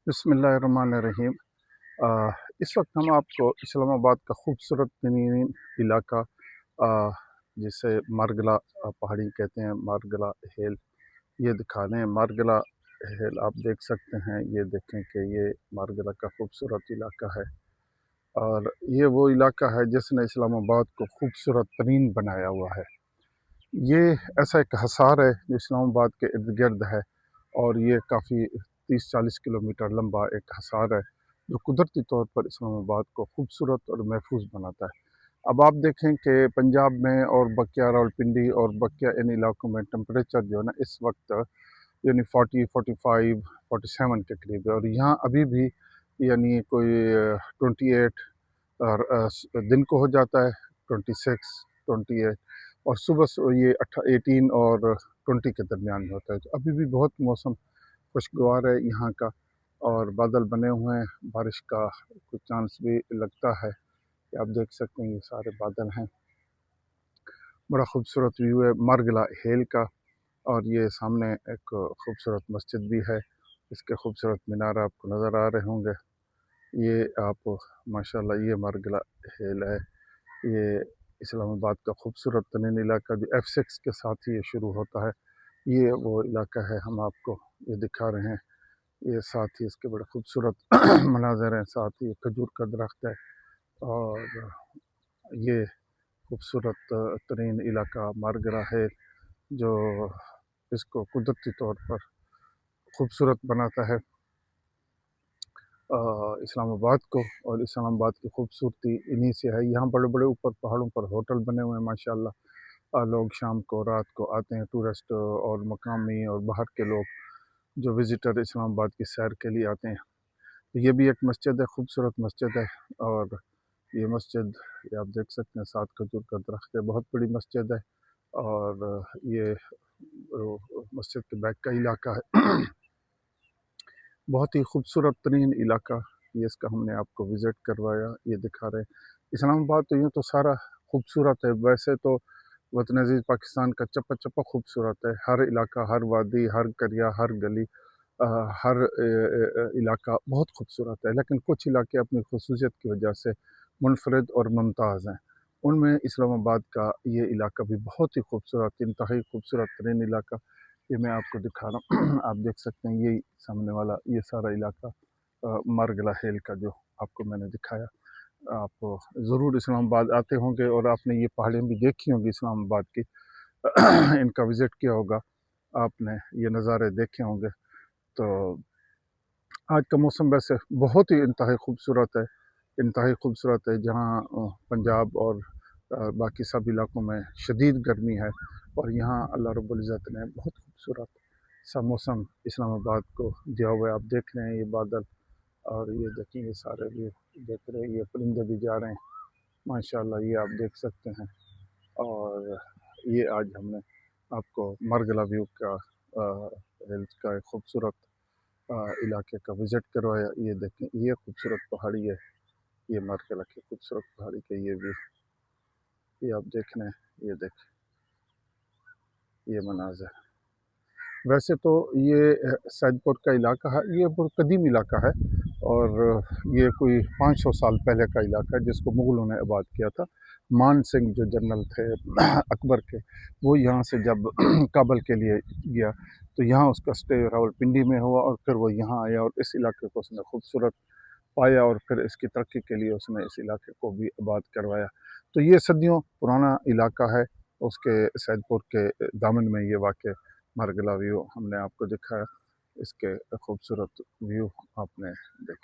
बिस्मिल्लाहिर्रहमानिर्रहीम। इस वक्त हम आपको इस्लामाबाद का खूबसूरत तरीन इलाका जिसे मारगला पहाड़ी कहते हैं, मारगला हिल, ये दिखा रहे हैं। मारगला हिल आप देख सकते हैं, ये देखें कि ये मारगला का खूबसूरत इलाका है और ये वो इलाका है जिसने इस्लामाबाद को खूबसूरत तरीन बनाया हुआ है। ये ऐसा एक हिसार है जो इस्लामाबाद के इर्द गिर्द है और ये काफ़ी 30-40 किलोमीटर लंबा एक हिसार है जो कुदरती तौर पर इस्लामाबाद को खूबसूरत और महफूज बनाता है। अब आप देखें कि पंजाब में और बकिया रावलपिंडी और बकिया इन इलाकों में टेम्परेचर जो है ना इस वक्त यानी 40, 45, 47 के करीब है और यहाँ अभी भी यानी कोई 28 और दिन को हो जाता है 26, 28 और सुबह ये 18 और 20 के दरमियान में होता है। तो अभी भी बहुत मौसम खुशगवार है यहाँ का और बादल बने हुए हैं, बारिश का कुछ चांस भी लगता है कि आप देख सकते हैं ये सारे बादल हैं। बड़ा खूबसूरत व्यू है मारगला हिल का और ये सामने एक खूबसूरत मस्जिद भी है, इसके खूबसूरत मीनार आपको नज़र आ रहे होंगे। ये आप माशाल्लाह ये मारगला हिल है, ये इस्लामाबाद का खूबसूरत तरीन इलाका जो F6 के साथ ही ये शुरू होता है। ये वो इलाका है हम आपको ये दिखा रहे हैं। ये साथ ही इसके बड़े खूबसूरत मनाज़र हैं, साथ ही खजूर का दरख्त है और ये खूबसूरत तरीन इलाका मारगला है जो इसको कुदरती तौर पर खूबसूरत बनाता है इस्लामाबाद को। और इस्लामाबाद की खूबसूरती इन्हीं से है। यहाँ बड़े बड़े ऊपर पहाड़ों पर होटल बने हुए हैं माशाल्लाह। लोग शाम को रात को आते हैं, टूरिस्ट और मकामी और बाहर के लोग जो विज़िटर इस्लामाबाद की सैर के लिए आते हैं। तो ये भी एक मस्जिद है, खूबसूरत मस्जिद है और ये मस्जिद ये आप देख सकते हैं, साथ खजूर का दरख्त है, बहुत बड़ी मस्जिद है और ये मस्जिद के बैक का इलाका है। बहुत ही खूबसूरत तरीन इलाका, ये इसका हमने आपको विज़िट करवाया, ये दिखा रहे हैं। इस्लामाबाद तो यूँ तो सारा खूबसूरत है, वैसे तो वतन अज़ीज़ पाकिस्तान का चप्पा चप्पा खूबसूरत है। हर इलाका, हर वादी, हर करिया, हर गली, हर इलाका बहुत खूबसूरत है, लेकिन कुछ इलाके अपनी खसूसियत की वजह से मुनफरद और मुमताज़ हैं। उनमें इस्लामाबाद का ये इलाका भी बहुत ही खूबसूरत, इंतहाई खूबसूरत तरीन इलाका ये मैं आपको दिखा रहा हूँ। आप देख सकते हैं यही सामने वाला ये सारा इलाका मारगला हिल का जो आपको मैंने दिखाया। आप ज़रूर इस्लामाबाद आते होंगे और आपने ये पहाड़ियाँ भी देखी होंगी इस्लामाबाद की। इनका विज़िट किया होगा आपने, ये नज़ारे देखे होंगे। तो आज का मौसम वैसे बहुत ही इंतहाई खूबसूरत है, इंतहाई खूबसूरत है। जहाँ पंजाब और बाकी सब इलाकों में शदीद गर्मी है और यहाँ अल्लाह रब्बुल इज़्ज़त ने बहुत खूबसूरत सा मौसम इस्लामाबाद को दिया हुआ है। आप देख रहे हैं ये बादल और ये देखिए ये सारे व्यू देख रहे हैं, ये परिंदे भी जा रहे हैं माशाल्लाह, ये आप देख सकते हैं। और ये आज हमने आपको मारगला व्यू का हिल्स का एक खूबसूरत इलाके का विज़िट करवाया। ये देखें ये खूबसूरत पहाड़ी है, ये मारगला की खूबसूरत पहाड़ी का ये व्यू, ये आप देख रहे हैं, ये देखें ये मनाज़र। वैसे तो ये सैदपुर का इलाका है, ये बहुत कदीम इलाका है और ये कोई 500 साल पहले का इलाका है जिसको मुग़लों ने आबाद किया था। मान सिंह जो जनरल थे अकबर के, वो यहाँ से जब काबल के लिए गया तो यहाँ उसका स्टे रावलपिंडी में हुआ और फिर वो यहाँ आया और इस इलाके को उसने खूबसूरत पाया और फिर इसकी तरक्की के लिए उसने इस इलाके को भी आबाद करवाया। तो ये सदियों पुराना इलाका है, उसके सैदपुर के दामन में ये वाक़ मारगला व्यू हमने आपको दिखाया। इसके खूबसूरत व्यू आपने देखे।